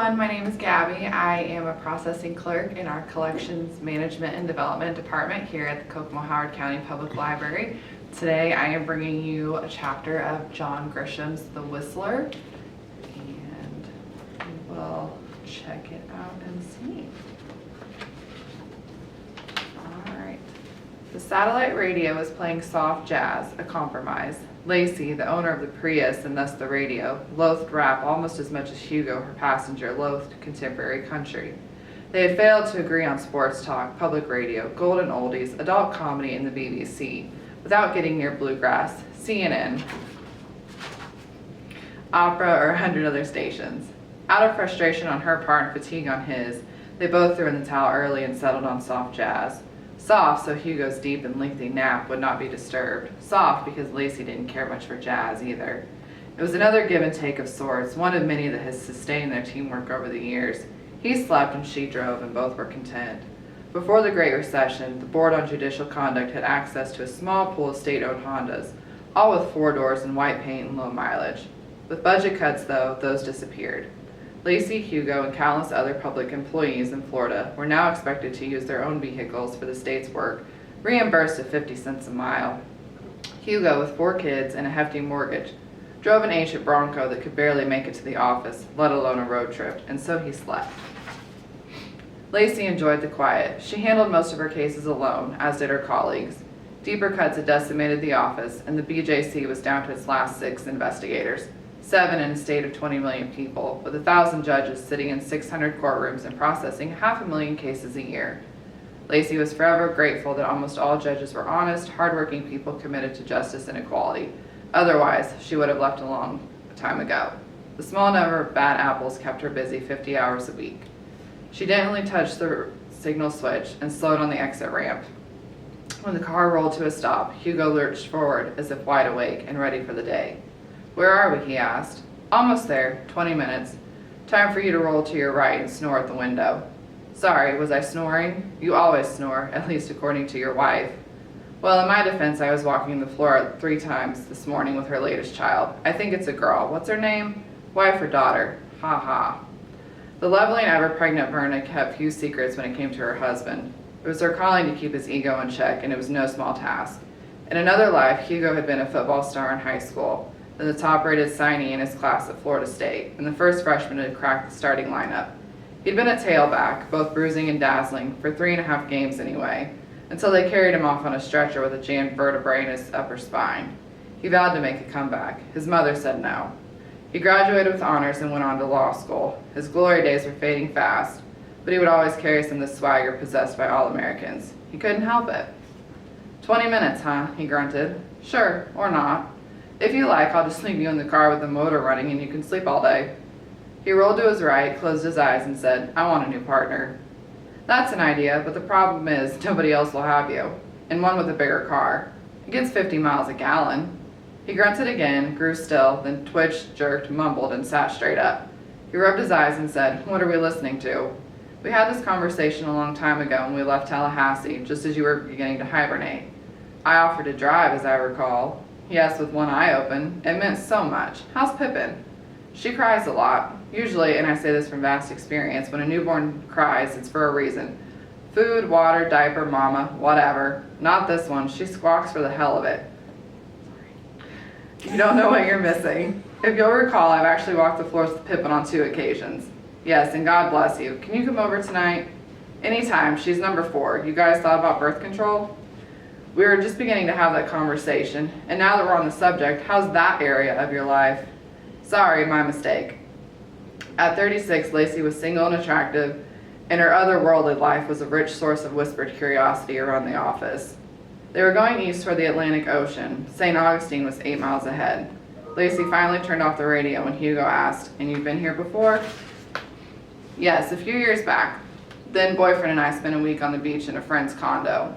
everyone, my name is Gabby. I am a processing clerk in our Collections Management and Development Department here at the Kokomo-Howard County Public Library. Today I am bringing you a chapter of John Grisham's The Whistler, and we will check it out and see. Alright. The satellite radio was playing soft jazz, a compromise. Lacey, the owner of the Prius and thus the radio, loathed rap almost as much as Hugo, her passenger, loathed contemporary country. They had failed to agree on sports talk, public radio, golden oldies, adult comedy, and the BBC, without getting near bluegrass, CNN, opera, or 100 other stations. Out of frustration on her part and fatigue on his, they both threw in the towel early and settled on soft jazz. Soft, so Hugo's deep and lengthy nap would not be disturbed. Soft, because Lacey didn't care much for jazz either. It was another give and take of sorts, one of many that has sustained their teamwork over the years. He slept and she drove, and both were content. Before the Great Recession, the Board on Judicial Conduct had access to a small pool of state-owned Hondas, all with 4 doors and white paint and low mileage. With budget cuts, though, those disappeared. Lacey, Hugo, and countless other public employees in Florida were now expected to use their own vehicles for the state's work, reimbursed at 50 cents a mile. Hugo, with 4 kids and a hefty mortgage, drove an ancient Bronco that could barely make it to the office, let alone a road trip, and so he slept. Lacey enjoyed the quiet. She handled most of her cases alone, as did her colleagues. Deeper cuts had decimated the office, and the BJC was down to its last 6 investigators. 7 in a state of 20 million people, with 1,000 judges sitting in 600 courtrooms and processing 500,000 cases a year. Lacey was forever grateful that almost all judges were honest, hardworking people committed to justice and equality. Otherwise, she would have left a long time ago. The small number of bad apples kept her busy 50 hours a week. She gently touched the signal switch and slowed on the exit ramp. When the car rolled to a stop, Hugo lurched forward as if wide awake and ready for the day. "Where are we?" he asked. "Almost there. 20 minutes. Time for you to roll to your right and snore at the window." "Sorry, was I snoring?" "You always snore, at least according to your wife." "Well, in my defense, I was walking the floor 3 times this morning with her latest child. I think it's a girl. What's her name?" "Wife or daughter." "Ha ha." The lovely and ever-pregnant Verna kept few secrets when it came to her husband. It was her calling to keep his ego in check, and it was no small task. In another life, Hugo had been a football star in high school, then the top-rated signee in his class at Florida State, and the first freshman to crack the starting lineup. He'd been a tailback, both bruising and dazzling, for 3.5 games anyway, until they carried him off on a stretcher with a jammed vertebrae in his upper spine. He vowed to make a comeback. His mother said no. He graduated with honors and went on to law school. His glory days were fading fast, but he would always carry some of the swagger possessed by all Americans. He couldn't help it. 20 minutes, huh? He grunted. "Sure, or not. If you like, I'll just leave you in the car with the motor running and you can sleep all day." He rolled to his right, closed his eyes, and said, "I want a new partner." "That's an idea, but the problem is nobody else will have you, and one with a bigger car. It gets 50 miles a gallon." He grunted again, grew still, then twitched, jerked, mumbled, and sat straight up. He rubbed his eyes and said, "What are we listening to?" "We had this conversation a long time ago when we left Tallahassee, just as you were beginning to hibernate. I offered to drive, as I recall." "Yes, with one eye open. It meant so much. How's Pippin?" "She cries a lot. Usually, and I say this from vast experience, when a newborn cries, it's for a reason. Food, water, diaper, mama, whatever. Not this one. She squawks for the hell of it." "You don't know what you're missing. If you'll recall, I've actually walked the floors with Pippin on 2 occasions. Yes, and God bless you. Can you come over tonight?" "Anytime. She's number 4. You guys thought about birth control?" "We were just beginning to have that conversation, and now that we're on the subject, how's that area of your life?" "Sorry, my mistake." At 36, Lacey was single and attractive, and her otherworldly life was a rich source of whispered curiosity around the office. They were going east toward the Atlantic Ocean. St. Augustine was 8 miles ahead. Lacey finally turned off the radio when Hugo asked, "And you've been here before?" "Yes, a few years back. Then boyfriend and I spent a week on the beach in a friend's condo."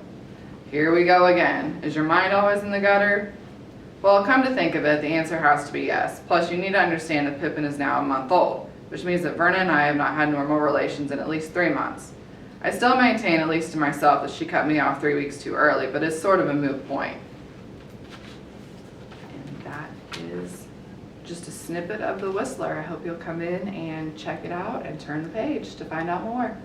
"Here we go again. Is your mind always in the gutter?" "Well, come to think of it, the answer has to be yes. Plus, you need to understand that Pippin is now a month old, which means that Verna and I have not had normal relations in at least 3 months. I still maintain, at least to myself, that she cut me off 3 weeks too early, but it's sort of a moot point." And that is just a snippet of The Whistler. I hope you'll come in and check it out and turn the page to find out more.